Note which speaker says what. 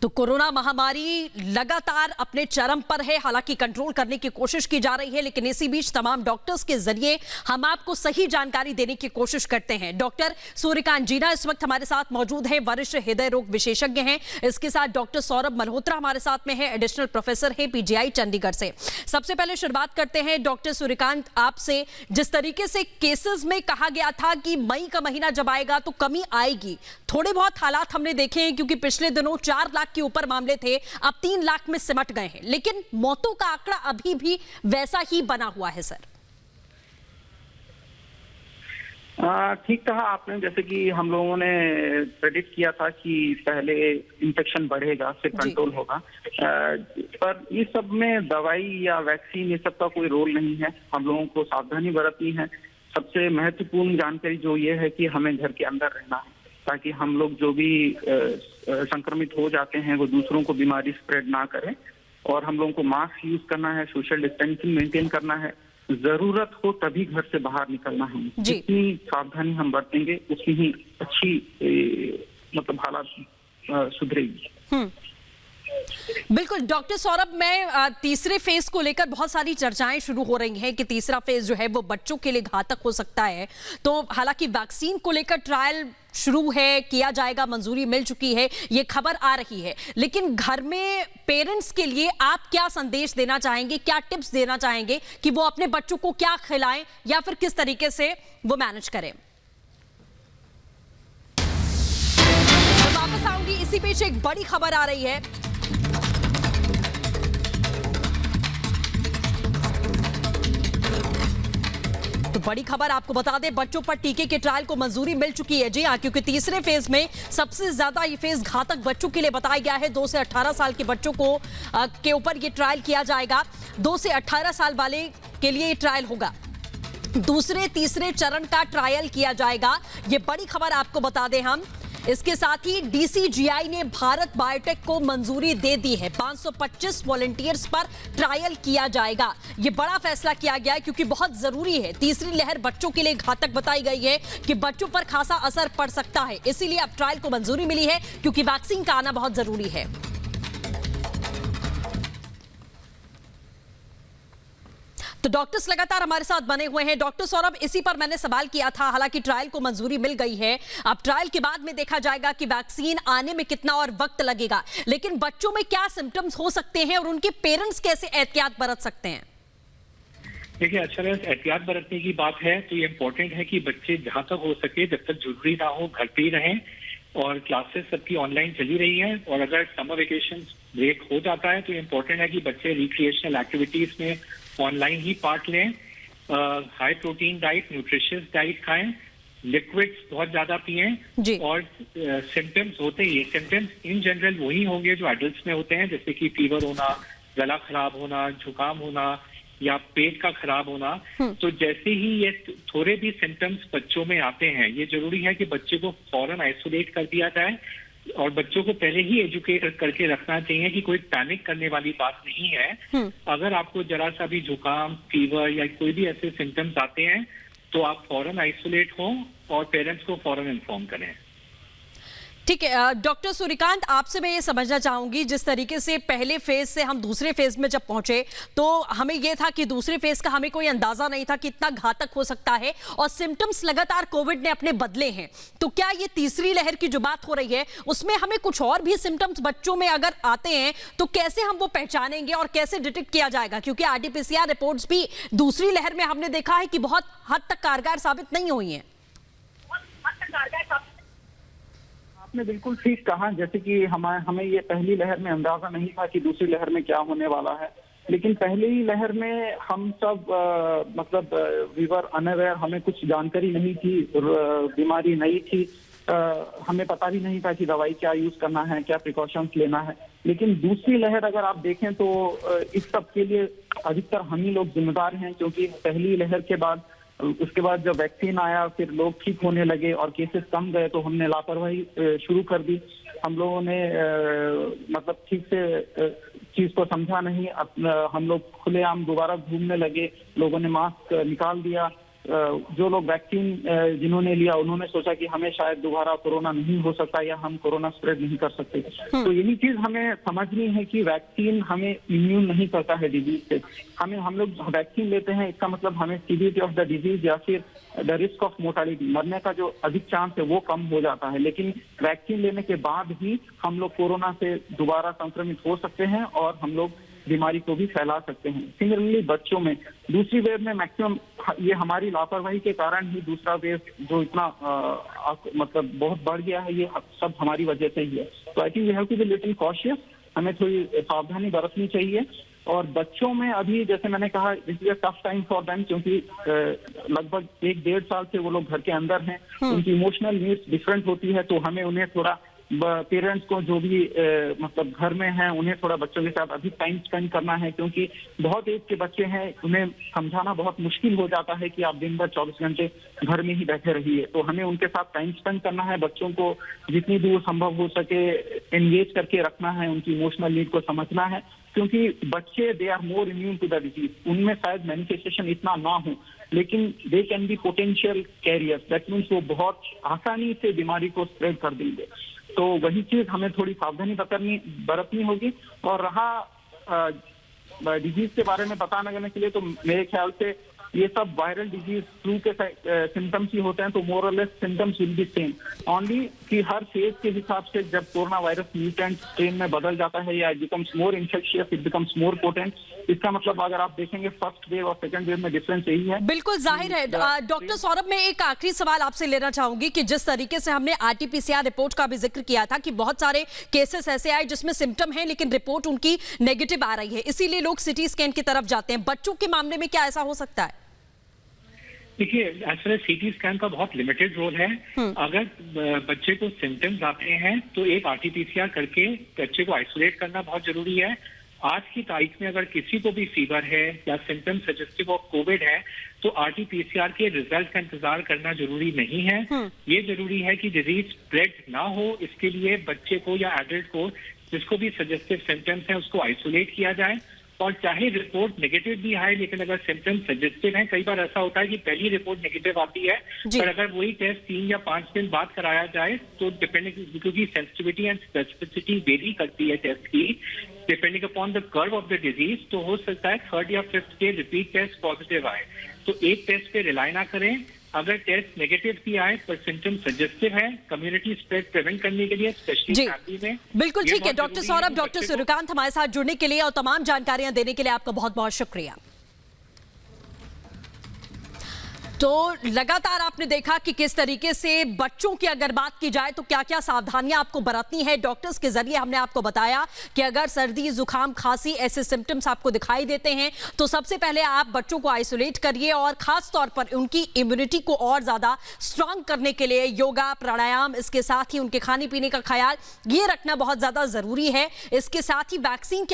Speaker 1: तो कोरोना महामारी लगातार अपने चरम पर है। हालांकि कंट्रोल करने की कोशिश की जा रही है, लेकिन इसी बीच तमाम डॉक्टर्स के जरिए हम आपको सही जानकारी देने की कोशिश करते हैं। डॉक्टर सूर्यकांत जीना इस वक्त हमारे साथ मौजूद हैं, वरिष्ठ हृदय रोग विशेषज्ञ हैं। इसके साथ डॉक्टर सौरभ मल्होत्रा हमारे साथ में है, एडिशनल प्रोफेसर हैं पीजीआई चंडीगढ़ से। सबसे पहले शुरुआत करते हैं डॉक्टर सूर्यकांत आपसे। जिस तरीके से केसेस में कहा गया था कि मई का महीना जब आएगा तो कमी आएगी, थोड़े बहुत हालात हमने देखे हैं, क्योंकि पिछले दिनों 4 लाख के ऊपर मामले थे, अब 3 लाख में सिमट गए हैं, लेकिन मौतों का आंकड़ा अभी भी वैसा ही बना हुआ है सर।
Speaker 2: ठीक कहा आपने। जैसे कि हम लोगों ने प्रेडिक्ट किया था कि पहले इन्फेक्शन बढ़ेगा फिर कंट्रोल होगा, पर इस सब में दवाई या वैक्सीन ये सब का कोई रोल नहीं है। हम लोगों को सावधानी बरतनी है। सबसे महत्वपूर्ण जानकारी जो ये है कि हमें घर के अंदर रहना है, ताकि हम लोग जो भी संक्रमित हो जाते हैं वो दूसरों को बीमारी स्प्रेड ना करें। और हम लोगों को मास्क यूज करना है, सोशल डिस्टेंसिंग मेंटेन करना है, जरूरत हो तभी घर से बाहर निकलना है। जितनी सावधानी हम बरतेंगे उतनी ही अच्छी मतलब हालात सुधरेगी।
Speaker 1: बिल्कुल डॉक्टर सौरभ, मैं तीसरे फेज को लेकर बहुत सारी चर्चाएं शुरू हो रही हैं कि तीसरा फेज जो है वो बच्चों के लिए घातक हो सकता है। तो हालांकि वैक्सीन को लेकर ट्रायल शुरू है, किया जाएगा, मंजूरी मिल चुकी है, ये खबर आ रही है, लेकिन घर में पेरेंट्स के लिए आप क्या संदेश देना चाहेंगे, क्या टिप्स देना चाहेंगे कि वो अपने बच्चों को क्या खिलाएं या फिर किस तरीके से वो मैनेज करें? मैं वापस आऊंगी, इसी बीच एक बड़ी खबर आ रही है। तो बड़ी खबर आपको बता दें, बच्चों पर टीके के ट्रायल को मंजूरी मिल चुकी है। जी हां, क्योंकि तीसरे फेज में सबसे ज्यादा ये फेज घातक बच्चों के लिए बताया गया है। 2 से 18 साल के बच्चों को के ऊपर ये ट्रायल किया जाएगा। 2 से 18 साल वाले के लिए ये ट्रायल होगा। दूसरे तीसरे चरण का ट्रायल किया जाएगा, ये बड़ी खबर आपको बता दें हम। इसके साथ ही डीसीजीआई ने भारत बायोटेक को मंजूरी दे दी है। 525 वॉलंटियर्स पर ट्रायल किया जाएगा। यह बड़ा फैसला किया गया है क्योंकि बहुत जरूरी है। तीसरी लहर बच्चों के लिए घातक बताई गई है कि बच्चों पर खासा असर पड़ सकता है, इसीलिए अब ट्रायल को मंजूरी मिली है, क्योंकि वैक्सीन का आना बहुत जरूरी है। तो डॉक्टर्स लगातार हमारे साथ बने हुए हैं। डॉक्टर सौरभ, इसी पर मैंने सवाल किया था। हालांकि ट्रायल को मंजूरी मिल गई है, अब ट्रायल के बाद में देखा जाएगा कि वैक्सीन आने में कितना और वक्त लगेगा, लेकिन बच्चों में क्या सिम्टम्स हो सकते हैं और उनके पेरेंट्स कैसे एहतियात बरत सकते हैं?
Speaker 3: देखिए, अच्छा एहतियात बरतने की बात है तो ये इम्पोर्टेंट है कि बच्चे जहां तक हो सके, जब तक जरूरी ना हो, घर पे ही रहें। और क्लासेस सबकी ऑनलाइन चली रही है, और अगर समर वेकेशन ब्रेक हो जाता है तो ये इम्पोर्टेंट है कि बच्चे रिक्रिएशनल एक्टिविटीज में ऑनलाइन ही पार्ट लें। High protein diet, nutritious diet खाएं, लिक्विड्स बहुत ज्यादा पिएं। और सिम्टम्स होते ही, सिम्टम्स इन जनरल वही होंगे जो एडल्ट्स में होते हैं, जैसे कि फीवर होना, गला खराब होना, जुकाम होना या पेट का खराब होना। तो जैसे ही ये थोड़े भी सिम्टम्स बच्चों में आते हैं, ये जरूरी है कि बच्चे को फौरन आइसोलेट कर दिया जाए, और बच्चों को पहले ही एजुकेट करके रखना चाहिए कि कोई पैनिक करने वाली बात नहीं है। अगर आपको जरा सा भी जुकाम, फीवर या कोई भी ऐसे सिम्टम्स आते हैं तो आप फौरन आइसोलेट हों और पेरेंट्स को फौरन इन्फॉर्म करें।
Speaker 1: ठीक है डॉक्टर सूर्यकांत, आपसे मैं ये समझना चाहूंगी, जिस तरीके से पहले फेज से हम दूसरे फेज में जब पहुंचे तो हमें यह था कि दूसरे फेज का हमें कोई अंदाजा नहीं था कि इतना घातक हो सकता है, और सिम्टम्स लगातार कोविड ने अपने बदले हैं। तो क्या ये तीसरी लहर की जो बात हो रही है उसमें हमें कुछ और भी सिम्टम्स बच्चों में अगर आते हैं तो कैसे हम वो पहचानेंगे और कैसे डिटेक्ट किया जाएगा? क्योंकि RT-PCR रिपोर्ट्स भी दूसरी लहर में हमने देखा है कि बहुत हद तक कारगर साबित नहीं हुई है।
Speaker 2: आपने बिल्कुल ठीक कहा। जैसे कि हमें ये पहली लहर में अंदाजा नहीं था कि दूसरी लहर में क्या होने वाला है, लेकिन पहली लहर में हम सब मतलब वी वर अनअवेयर, हमें कुछ जानकारी नहीं थी, बीमारी नई थी, हमें पता भी नहीं था कि दवाई क्या यूज करना है, क्या प्रिकॉशंस लेना है। लेकिन दूसरी लहर अगर आप देखें तो इस सब के लिए अधिकतर हम ही लोग जिम्मेदार हैं, क्योंकि पहली लहर के बाद, उसके बाद जब वैक्सीन आया, फिर लोग ठीक होने लगे और केसेस कम गए, तो हमने लापरवाही शुरू कर दी। हम लोगों ने मतलब ठीक से चीज को समझा नहीं। हम लोग खुलेआम दोबारा घूमने लगे, लोगों ने मास्क निकाल दिया, जो लोग वैक्सीन जिन्होंने लिया उन्होंने सोचा कि हमें शायद दोबारा कोरोना नहीं हो सकता या हम कोरोना स्प्रेड नहीं कर सकते। तो यही चीज हमें समझनी है कि वैक्सीन हमें इम्यून नहीं करता है डिजीज से। हम लोग वैक्सीन लेते हैं, इसका मतलब हमें सीवियरिटी ऑफ द डिजीज या फिर द रिस्क ऑफ मोर्टालिटी, मरने का जो अधिक चांस है वो कम हो जाता है। लेकिन वैक्सीन लेने के बाद भी हम लोग कोरोना से दोबारा संक्रमित हो सकते हैं और हम लोग बीमारी को भी फैला सकते हैं। सिमिलरली बच्चों में दूसरी वेव में मैक्सिमम ये हमारी लापरवाही के कारण ही दूसरा वेव जो इतना मतलब बहुत बढ़ गया है, ये सब हमारी वजह से ही है। तो I think we have to be little cautious, हमें थोड़ी सावधानी बरतनी चाहिए। और बच्चों में अभी जैसे मैंने कहा this is a tough time for them, क्योंकि लगभग 1-1.5 साल से वो लोग घर के अंदर हैं, उनकी इमोशनल नीड्स डिफरेंट होती है। तो हमें उन्हें थोड़ा पेरेंट्स को जो भी मतलब घर में हैं उन्हें थोड़ा बच्चों के साथ अधिक टाइम स्पेंड करना है, क्योंकि बहुत एज के बच्चे हैं, उन्हें समझाना बहुत मुश्किल हो जाता है कि आप दिन भर 24 घंटे घर में ही बैठे रहिए। तो हमें उनके साथ टाइम स्पेंड करना है, बच्चों को जितनी दूर संभव हो सके एंगेज करके रखना है, उनकी इमोशनल नीड को समझना है, क्योंकि बच्चे they are more immune to the disease. उनमें शायद मैनिफेस्टेशन इतना ना हो लेकिन they can be potential carriers, that means वो बहुत आसानी से बीमारी को स्प्रेड कर देंगे। तो वही चीज हमें थोड़ी सावधानी बरतनी होगी। और रहा डिजीज के बारे में पता लगाने के लिए, तो मेरे ख्याल से ये सब वायरल डिजीज फ्लू के सिम्टम्स ही होते हैं, तो मोर और less symptoms will be same, only कि हर फेज के हिसाब से जब कोरोना वायरस म्यूटेंट स्ट्रेन में बदल जाता है या it becomes more infectious, it becomes more potent. इसका मतलब अगर आप देखेंगे फर्स्ट वेव और सेकंड वेव में डिफरेंस यही है।
Speaker 1: बिल्कुल जाहिर है। डॉक्टर सौरभ, मैं एक आखिरी सवाल आपसे लेना चाहूंगी कि जिस तरीके से हमने आरटीपीसीआर रिपोर्ट का भी जिक्र किया था कि बहुत सारे केसेस ऐसे आए जिसमें सिम्टम है लेकिन रिपोर्ट उनकी नेगेटिव आ रही है, इसीलिए लोग सिटी स्कैन की तरफ जाते हैं। बच्चों के मामले में क्या ऐसा हो सकता है?
Speaker 3: देखिए, as far as CT scan का बहुत लिमिटेड रोल है। अगर बच्चे को सिम्टम्स आते हैं तो एक आरटीपीसीआर करके बच्चे को आइसोलेट करना बहुत जरूरी है। आज की तारीख में अगर किसी को भी फीवर है या सिम्टम सजेस्टिव ऑफ कोविड है तो आरटीपीसीआर के रिजल्ट का इंतजार करना जरूरी नहीं है। ये जरूरी है कि डिजीज स्प्रेड ना हो, इसके लिए बच्चे को या एडल्ट को जिसको भी सजेस्टिव सिम्टम्स हैं उसको आइसोलेट किया जाए। और चाहे रिपोर्ट नेगेटिव भी आए लेकिन अगर सिम्टम्स सजेस्टिव हैं, कई बार ऐसा होता है कि पहली रिपोर्ट नेगेटिव आती है पर अगर वही टेस्ट 3 या 5 दिन बाद कराया जाए तो डिपेंडिंग, क्योंकि सेंसिटिविटी एंड स्पेसिफिसिटी वेरी करती है टेस्ट की depending upon the curve of the disease, तो हो सकता है 3rd या 5th day repeat test positive आए। तो एक टेस्ट पे रिलाई ना करें। अगर टेस्ट नेगेटिव भी आए पर सिम्टम सजेस्टिव है, कम्युनिटी स्प्रेड प्रिवेंट करने के लिए स्पेशली फैमिली में।
Speaker 1: बिल्कुल ठीक है डॉक्टर सौरभ, डॉक्टर सूर्यकांत हमारे साथ जुड़ने के लिए और तमाम जानकारियां देने के लिए आपका बहुत बहुत शुक्रिया। तो लगातार आपने देखा कि किस तरीके से बच्चों की अगर बात की जाए तो क्या क्या सावधानियां आपको बरतनी है। डॉक्टर्स के जरिए हमने आपको बताया कि अगर सर्दी, जुकाम, खांसी ऐसे सिम्टम्स आपको दिखाई देते हैं तो सबसे पहले आप बच्चों को आइसोलेट करिए और खास तौर पर उनकी इम्यूनिटी को और ज्यादा स्ट्रांग करने के लिए योगा, प्राणायाम, इसके साथ ही उनके खाने पीने का ख्याल ये रखना बहुत ज्यादा जरूरी है। इसके साथ ही वैक्सीन की